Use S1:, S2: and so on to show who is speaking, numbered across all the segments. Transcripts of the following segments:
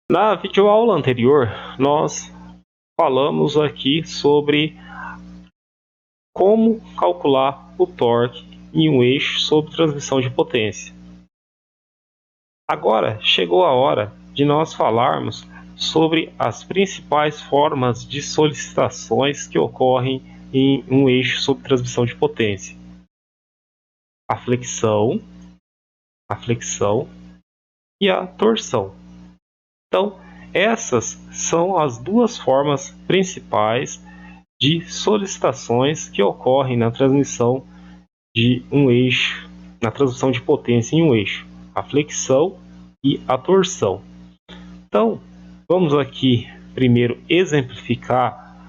S1: Na videoaula anterior, nós falamos aqui sobre como calcular o torque em um eixo sob transmissão de potência. Agora chegou a hora de nós falarmos sobre as principais formas de solicitações que ocorrem em um eixo sob transmissão de potência: a flexão e a torção. Então, essas são as duas formas principais de solicitações que ocorrem na transmissão de um eixo, na transmissão de potência em um eixo: a flexão e a torção. Então, vamos aqui primeiro exemplificar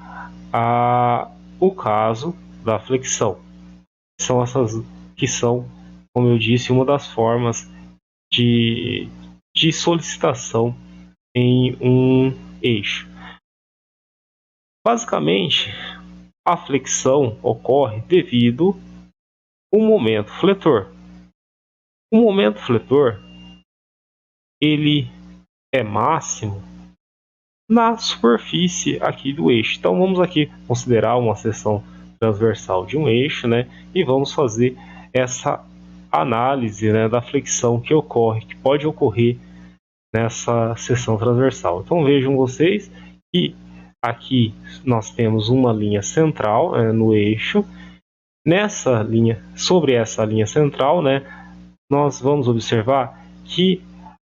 S1: o caso da flexão. São essas que são, como eu disse, uma das formas de solicitação em um eixo. Basicamente, a flexão ocorre devido ao momento fletor. O momento fletor ele é máximo na superfície aqui do eixo. Então vamos aqui considerar uma seção transversal de um eixo, né? E vamos fazer essa análise, né, da flexão que pode ocorrer nessa seção transversal. Então vejam vocês que aqui nós temos uma linha central, no eixo. Nessa linha, sobre essa linha central, né, nós vamos observar que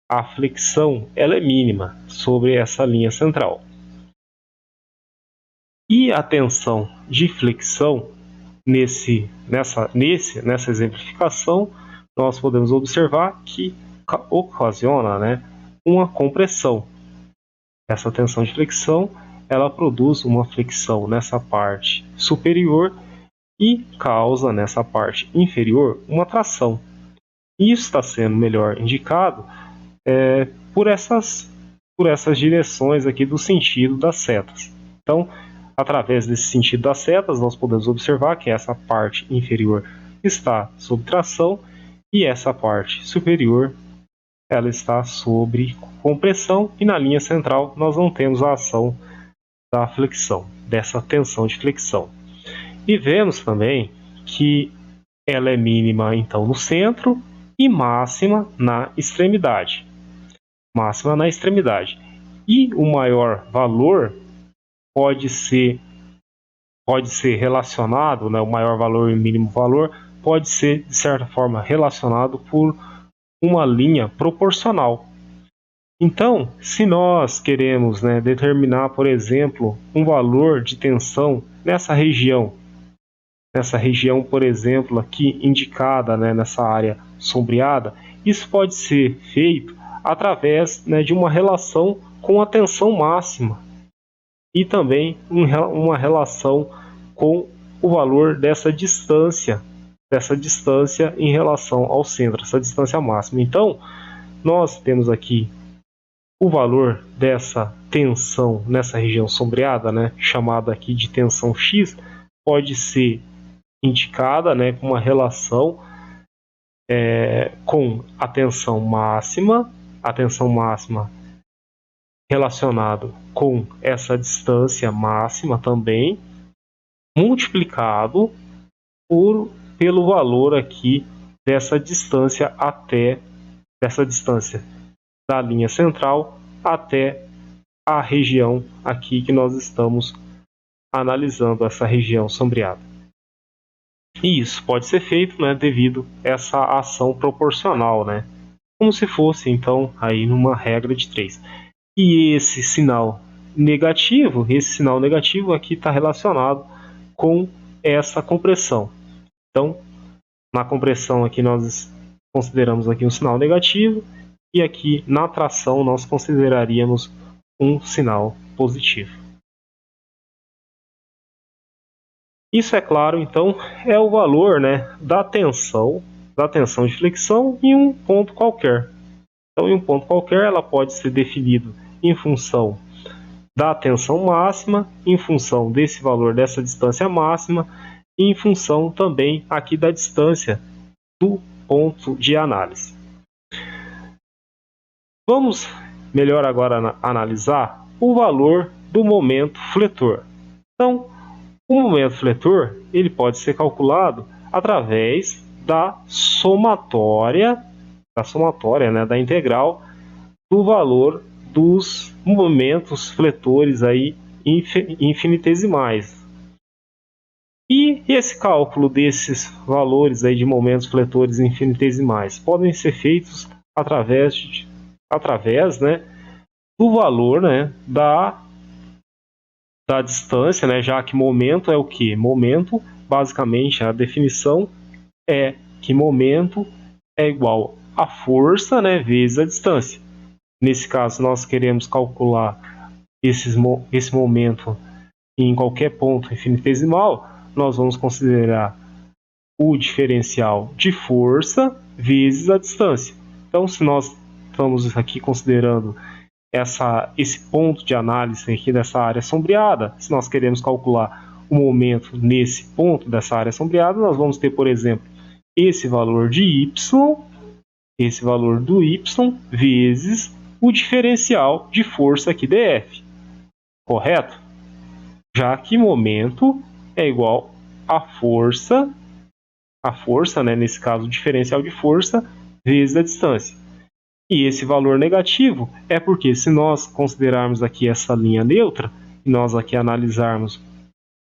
S1: a flexão ela é mínima sobre essa linha central. E a tensão de flexão nessa exemplificação, nós podemos observar que ocasiona, né, uma compressão. Essa tensão de flexão ela produz uma flexão nessa parte superior e causa nessa parte inferior uma tração. Isso está sendo melhor indicado por essas direções aqui do sentido das setas. Então, através desse sentido das setas, nós podemos observar que essa parte inferior está sob tração e essa parte superior ela está sob compressão, e na linha central nós não temos a ação da flexão, dessa tensão de flexão. E vemos também que ela é mínima então no centro e máxima na extremidade. E o maior valor pode ser relacionado, né, o maior valor e o mínimo valor pode ser de certa forma relacionado por uma linha proporcional. Então, se nós queremos, né, determinar, por exemplo, um valor de tensão nessa região, por exemplo, aqui indicada, né, nessa área sombreada, isso pode ser feito através, né, de uma relação com a tensão máxima e também uma relação com o valor dessa distância em relação ao centro, essa distância máxima. Então, nós temos aqui o valor dessa tensão nessa região sombreada, né, chamada aqui de tensão X, pode ser indicada, né, com uma relação com a tensão máxima relacionado com essa distância máxima também, multiplicado pelo valor aqui dessa distância da linha central até a região aqui que nós estamos analisando, essa região sombreada. E isso pode ser feito, né, devido a essa ação proporcional, né, como se fosse então aí numa regra de 3. E esse sinal negativo aqui está relacionado com essa compressão. Então, na compressão aqui nós consideramos aqui um sinal negativo, e aqui na tração nós consideraríamos um sinal positivo. Isso, é claro, então, é o valor, né, da tensão de flexão em um ponto qualquer. Então, em um ponto qualquer, ela pode ser definida em função da tensão máxima, em função desse valor dessa distância máxima, e em função também aqui da distância do ponto de análise. Vamos melhor agora analisar o valor do momento fletor. Então, o momento fletor ele pode ser calculado através da somatória, né, da integral do valor dos momentos fletores aí infinitesimais. E esse cálculo desses valores aí de momentos fletores infinitesimais podem ser feitos através né, do valor, né, da distância, né, já que momento é o que? Momento, basicamente, a definição é que momento é igual a força, né, vezes a distância. Nesse caso, nós queremos calcular esse momento em qualquer ponto infinitesimal, nós vamos considerar o diferencial de força vezes a distância. Então, se nós estamos aqui considerando esse ponto de análise aqui dessa área sombreada, se nós queremos calcular o momento nesse ponto dessa área sombreada, nós vamos ter, por exemplo, esse valor de y, esse valor do y, vezes o diferencial de força aqui dF, correto? Já que momento é igual a força, né, nesse caso o diferencial de força, vezes a distância. E esse valor negativo é porque se nós considerarmos aqui essa linha neutra, e nós aqui analisarmos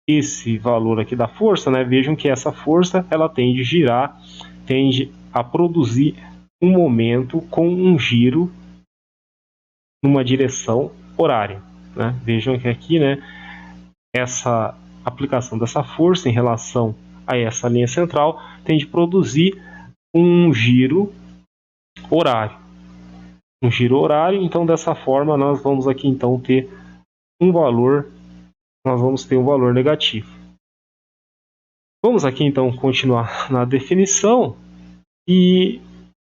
S1: esse valor aqui da força, né, vejam que essa força ela tende a girar, tende a produzir um momento com um giro numa direção horária. Né? Vejam que aqui, né, essa aplicação dessa força em relação a essa linha central tende a produzir um giro horário. Então dessa forma nós vamos aqui então ter um valor, negativo. Vamos aqui então continuar na definição, e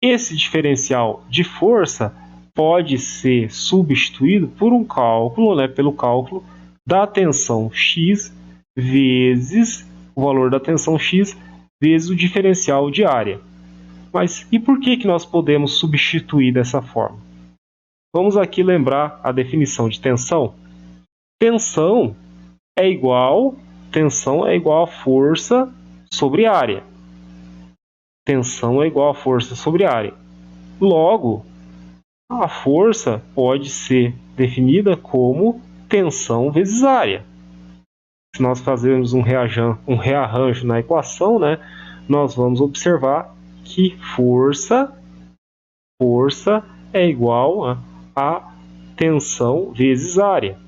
S1: esse diferencial de força pode ser substituído por um cálculo, né, pelo cálculo da tensão X vezes o valor da tensão X vezes o diferencial de área. Mas e por que nós podemos substituir dessa forma? Vamos aqui lembrar a definição de tensão. Tensão é igual a força sobre área. Tensão é igual a força sobre área. Logo, a força pode ser definida como tensão vezes área. Se nós fazermos um rearranjo na equação, né, nós vamos observar que força é igual a tensão vezes área.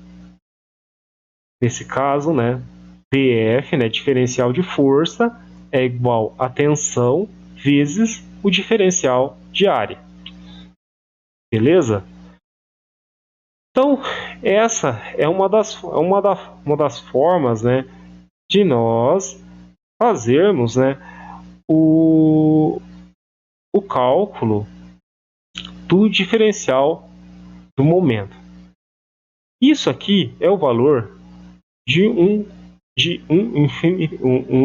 S1: Nesse caso, né, DF, né, diferencial de força, é igual a tensão vezes o diferencial de área. Beleza? Então, essa é uma das formas, né, de nós fazermos, né, o cálculo do diferencial do momento. Isso aqui é o valor de um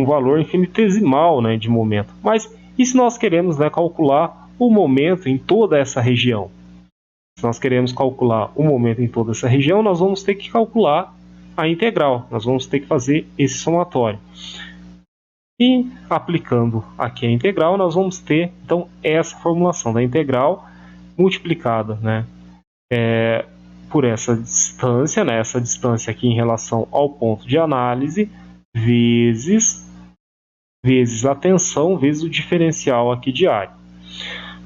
S1: valor infinitesimal, né, de momento. Mas e se nós queremos, né, calcular o momento em toda essa região? Se nós queremos calcular o momento em toda essa região, nós vamos ter que calcular a integral. Nós vamos ter que fazer esse somatório. E aplicando aqui a integral, nós vamos ter então essa formulação da integral multiplicada, né, por essa distância, né, essa distância aqui em relação ao ponto de análise, vezes a tensão, vezes o diferencial aqui de área.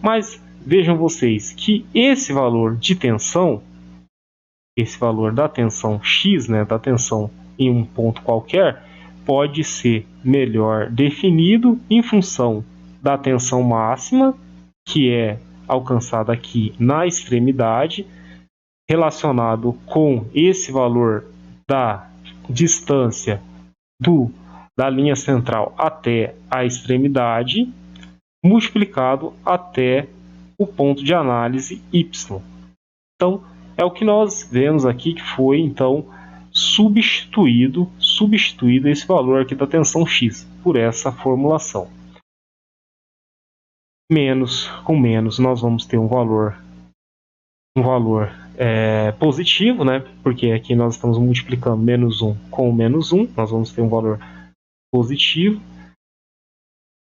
S1: Mas vejam vocês que esse valor de tensão, esse valor da tensão X, né, da tensão em um ponto qualquer, pode ser melhor definido em função da tensão máxima, que é alcançada aqui na extremidade, relacionado com esse valor da distância da linha central até a extremidade, multiplicado até o ponto de análise y. Então, é o que nós vemos aqui que foi, então, substituído esse valor aqui da tensão X por essa formulação. Com menos, nós vamos ter um valor positivo, né? Porque aqui nós estamos multiplicando menos 1 com menos 1, nós vamos ter um valor positivo.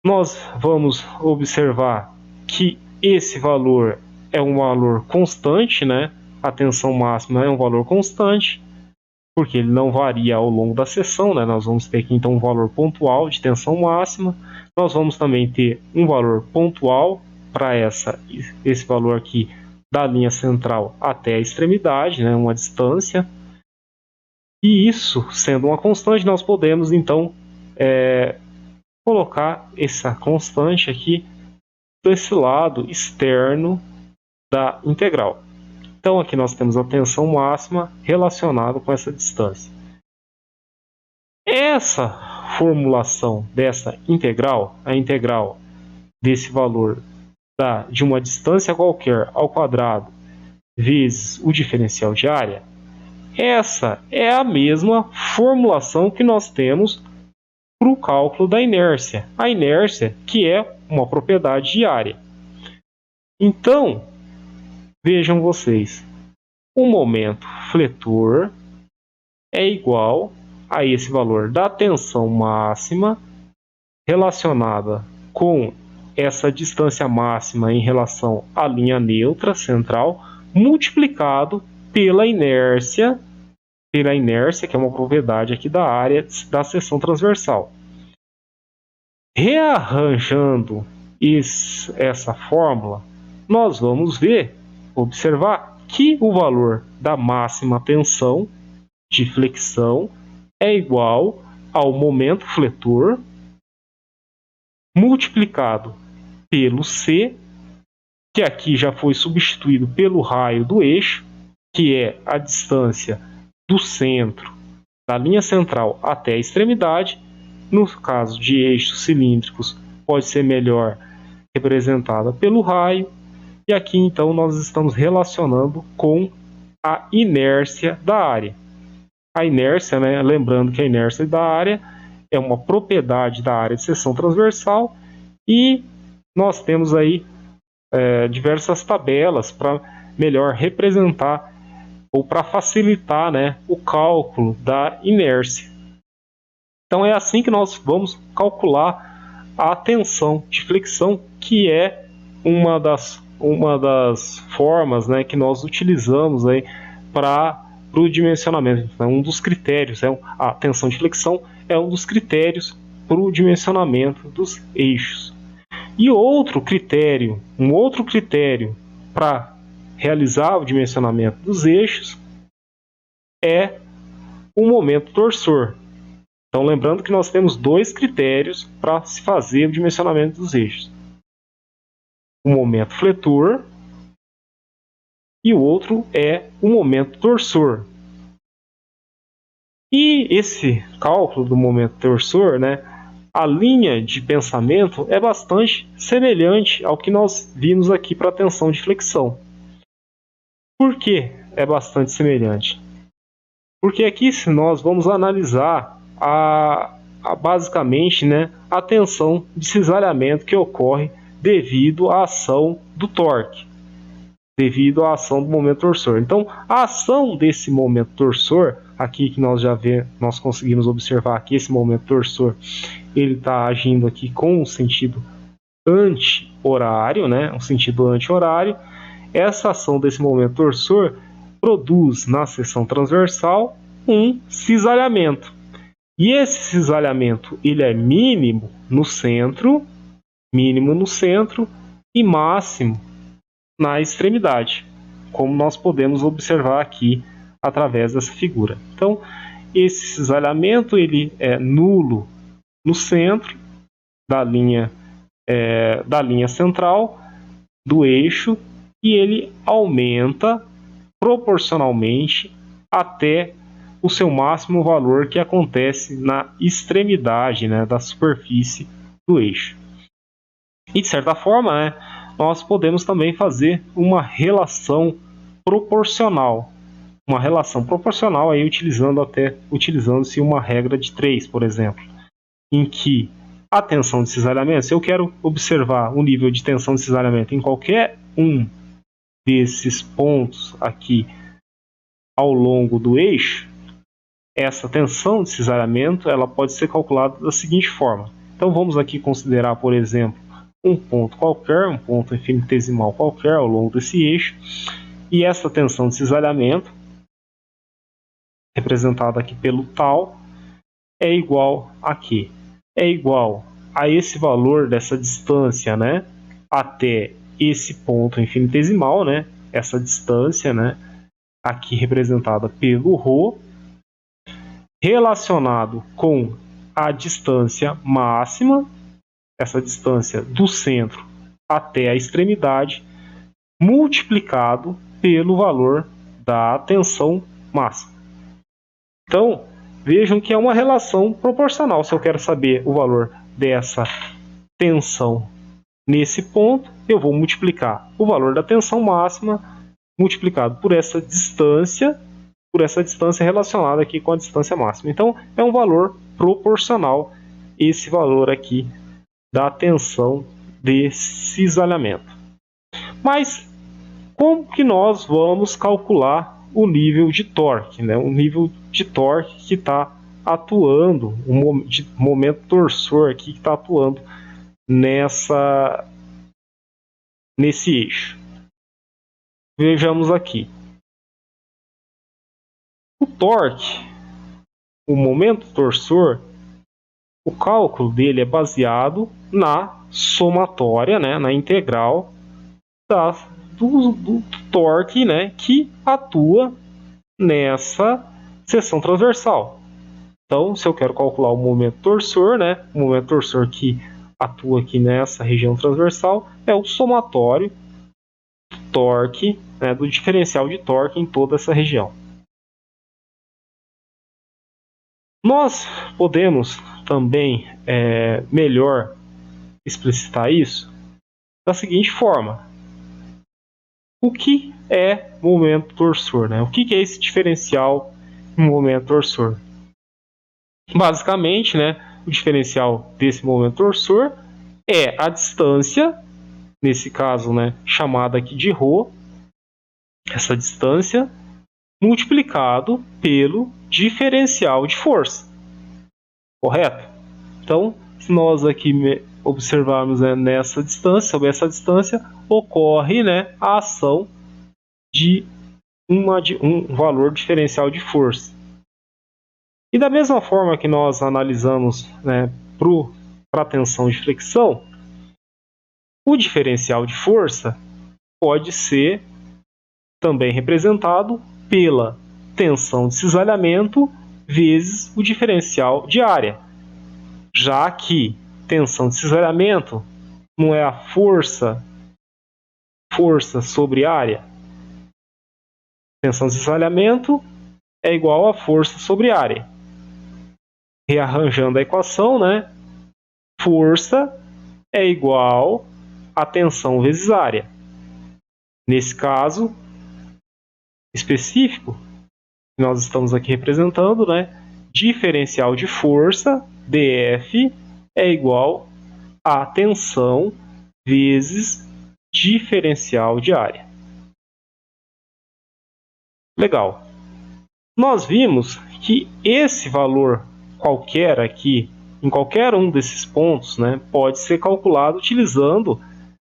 S1: Nós vamos observar que esse valor é um valor constante, né? A tensão máxima é um valor constante, porque ele não varia ao longo da seção, né? Nós vamos ter aqui então um valor pontual de tensão máxima. Nós vamos também ter um valor pontual para esse valor aqui da linha central até a extremidade, né? Uma distância. E isso, sendo uma constante, nós podemos então colocar essa constante aqui desse lado externo da integral. Então aqui nós temos a tensão máxima relacionada com essa distância. Essa formulação dessa integral, a integral desse valor de uma distância qualquer ao quadrado vezes o diferencial de área, essa é a mesma formulação que nós temos para o cálculo da inércia. A inércia, que é uma propriedade de área. Então, vejam vocês, o momento fletor é igual a esse valor da tensão máxima relacionada com essa distância máxima em relação à linha neutra central, multiplicado pela inércia, que é uma propriedade aqui da área da seção transversal. Rearranjando essa fórmula, nós vamos observar que o valor da máxima tensão de flexão é igual ao momento fletor multiplicado pelo C, que aqui já foi substituído pelo raio do eixo, que é a distância do centro da linha central até a extremidade. No caso de eixos cilíndricos, pode ser melhor representada pelo raio. E aqui então nós estamos relacionando com a inércia da área. A inércia, né, lembrando que a inércia da área é uma propriedade da área de seção transversal, e nós temos aí diversas tabelas para melhor representar ou para facilitar, né, o cálculo da inércia. Então é assim que nós vamos calcular a tensão de flexão, que é uma das formas, né, que nós utilizamos para o dimensionamento. Então, um dos critérios, a tensão de flexão é um dos critérios para o dimensionamento dos eixos. E um outro critério para realizar o dimensionamento dos eixos é o momento torsor. Então, lembrando que nós temos dois critérios para se fazer o dimensionamento dos eixos: o momento fletor e o outro é o momento torsor. E esse cálculo do momento torsor, né, a linha de pensamento é bastante semelhante ao que nós vimos aqui para a tensão de flexão. Por que é bastante semelhante? Porque aqui nós vamos analisar basicamente, né, a tensão de cisalhamento que ocorre devido à ação do torque, devido à ação do momento torsor. Então, a ação desse momento torsor, aqui que nós conseguimos observar que esse momento torsor ele está agindo aqui com um sentido anti-horário, né, um sentido anti-horário. Essa ação desse momento torsor produz na seção transversal um cisalhamento. E esse cisalhamento ele é mínimo no centro e máximo na extremidade, como nós podemos observar aqui através dessa figura. Então, esse cisalhamento ele é nulo no centro da linha central do eixo, e ele aumenta proporcionalmente até o seu máximo valor, que acontece na extremidade, né, da superfície do eixo. E de certa forma, né, nós podemos também fazer uma relação proporcional. Uma relação proporcional aí utilizando-se uma regra de 3, por exemplo, em que a tensão de cisalhamento, se eu quero observar o nível de tensão de cisalhamento em qualquer um desses pontos aqui ao longo do eixo, essa tensão de cisalhamento ela pode ser calculada da seguinte forma. Então vamos aqui considerar, por exemplo, um ponto qualquer, um ponto infinitesimal qualquer ao longo desse eixo, e essa tensão de cisalhamento, representada aqui pelo tal, é igual a quê? É igual a esse valor dessa distância, né, até esse ponto infinitesimal, né, essa distância, né, aqui representada pelo ρ, relacionado com a distância máxima, essa distância do centro até a extremidade, multiplicado pelo valor da tensão máxima. Então, vejam que é uma relação proporcional. Se eu quero saber o valor dessa tensão nesse ponto, eu vou multiplicar o valor da tensão máxima multiplicado por essa distância relacionada aqui com a distância máxima. Então, é um valor proporcional esse valor aqui da tensão de cisalhamento. Mas como que nós vamos calcular o nível de torque, né? O nível de torque que está atuando, o momento torsor aqui que está atuando nesse eixo. Vejamos aqui. O torque, o momento torsor, o cálculo dele é baseado na somatória, né, na integral do torque, né, que atua nessa seção transversal. Então, se eu quero calcular o momento torsor, né, o momento torsor que atua aqui nessa região transversal é o somatório do torque, né, do diferencial de torque em toda essa região. Nós podemos também melhor explicitar isso da seguinte forma. O que é momento torsor, né? O que é esse diferencial em momento torsor? Basicamente, né, o diferencial desse momento torsor é a distância, nesse caso, né, chamada aqui de ρ, essa distância, multiplicado pelo diferencial de força. Correto? Então, se nós aqui observarmos, né, nessa distância, sobre essa distância, ocorre, né, a ação de um valor diferencial de força. E da mesma forma que nós analisamos, né, para a tensão de fricção, o diferencial de força pode ser também representado pela tensão de cisalhamento vezes o diferencial de área, já que tensão de cisalhamento não é a força sobre área. Tensão de cisalhamento é igual a força sobre área. Rearranjando a equação, né? Força é igual a tensão vezes área. Nesse caso específico, nós estamos aqui representando, né? Diferencial de força, dF, é igual a tensão vezes diferencial de área. Legal. Nós vimos que esse valor qualquer aqui, em qualquer um desses pontos, né, pode ser calculado utilizando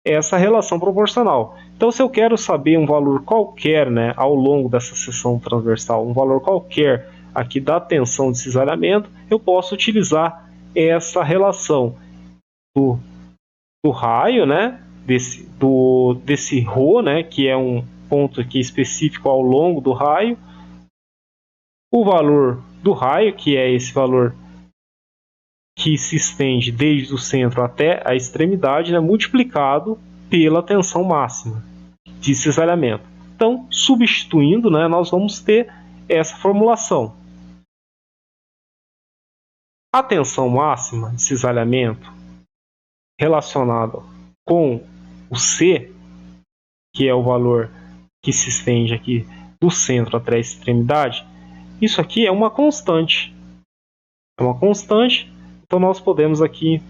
S1: essa relação proporcional. Então, se eu quero saber um valor qualquer, né, ao longo dessa seção transversal, um valor qualquer aqui da tensão de cisalhamento, eu posso utilizar essa relação do raio, né, desse ρ, né, que é um ponto aqui específico ao longo do raio, o valor do raio, que é esse valor que se estende desde o centro até a extremidade, né, multiplicado pela tensão máxima de cisalhamento. Então, substituindo, né, nós vamos ter essa formulação. A tensão máxima de cisalhamento relacionada com o C, que é o valor que se estende aqui do centro até a extremidade, isso aqui é uma constante. É uma constante, então nós podemos aqui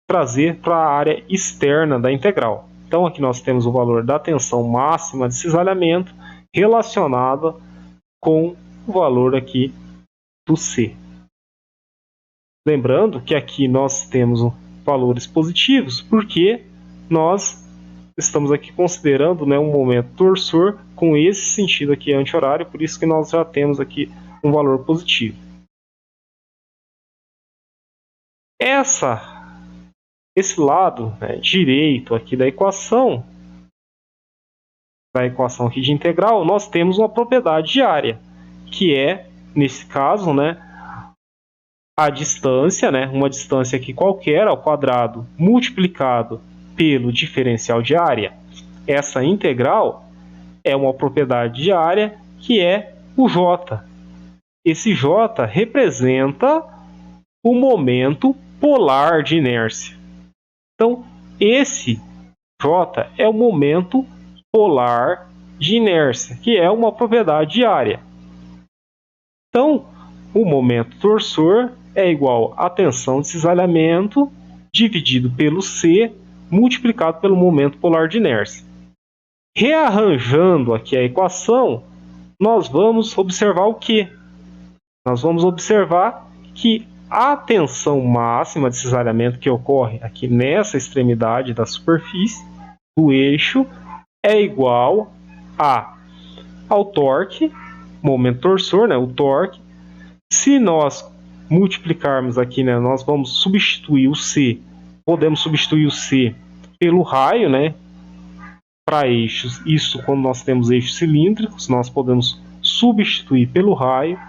S1: trazer para a área externa da integral. Então aqui nós temos o valor da tensão máxima de cisalhamento relacionada com o valor aqui do C. Lembrando que aqui nós temos valores positivos, porque nós estamos aqui considerando, né, um momento torsor com esse sentido aqui anti-horário, por isso que nós já temos aqui um valor positivo. Esse lado, né, direito aqui da equação aqui de integral, nós temos uma propriedade de área, que é, nesse caso, né, a distância, né, uma distância aqui qualquer ao quadrado multiplicado pelo diferencial de área. Essa integral é uma propriedade de área que é o J. Esse J representa o momento polar de inércia. Então, esse J é o momento polar de inércia, que é uma propriedade de área. Então, o momento torsor é igual à tensão de cisalhamento dividido pelo C multiplicado pelo momento polar de inércia. Rearranjando aqui a equação, nós vamos observar o quê? Nós vamos observar que a tensão máxima de cisalhamento que ocorre aqui nessa extremidade da superfície do eixo é igual ao torque, momento torsor, né, o torque. Se nós multiplicarmos aqui, né, nós vamos substituir o C, podemos substituir o C pelo raio, né, para eixos. Isso quando nós temos eixos cilíndricos, nós podemos substituir pelo raio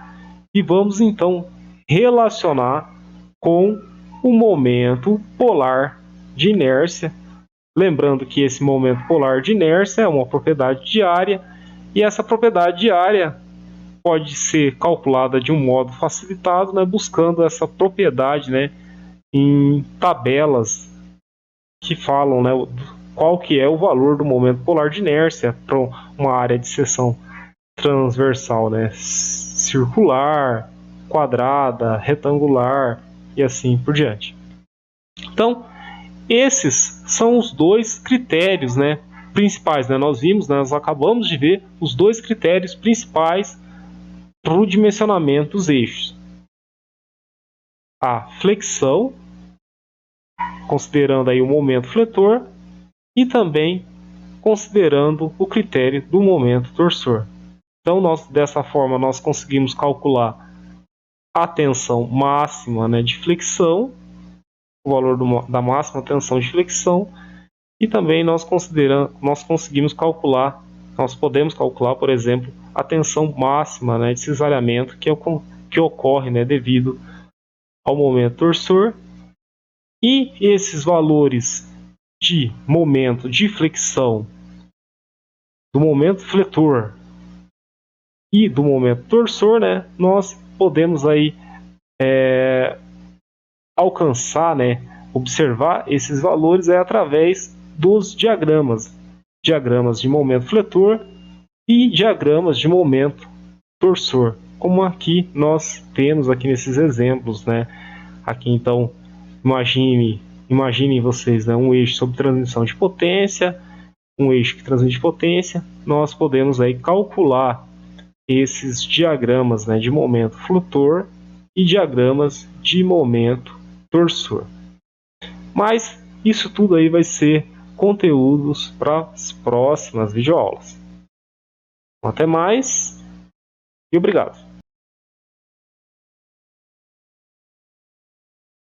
S1: e vamos então relacionar com o momento polar de inércia. Lembrando que esse momento polar de inércia é uma propriedade de área, e essa propriedade de área pode ser calculada de um modo facilitado, né, buscando essa propriedade, né, em tabelas que falam, né, qual que é o valor do momento polar de inércia para uma área de seção transversal, né, circular, quadrada, retangular e assim por diante. Então, esses são os dois critérios, né, principais. Né? Nós acabamos de ver os dois critérios principais para o dimensionamento dos eixos. A flexão, considerando aí o momento fletor, e também considerando o critério do momento torsor. Então, dessa forma, nós conseguimos calcular a tensão máxima, né, de flexão, o valor da máxima tensão de flexão, e também nós podemos calcular, por exemplo, a tensão máxima, né, de cisalhamento que ocorre, né, devido ao momento torsor. E esses valores de momento de flexão, do momento fletor e do momento torsor, né, nós podemos aí alcançar, né, observar esses valores através dos diagramas de momento fletor e diagramas de momento torsor, como aqui nós temos aqui nesses exemplos, né? Aqui então, imaginem vocês, né, um eixo sob transmissão de potência, um eixo que transmite potência. Nós podemos aí calcular esses diagramas, né, de momento fletor e diagramas de momento torsor. Mas isso tudo aí vai ser conteúdos para as próximas videoaulas. Até mais e obrigado.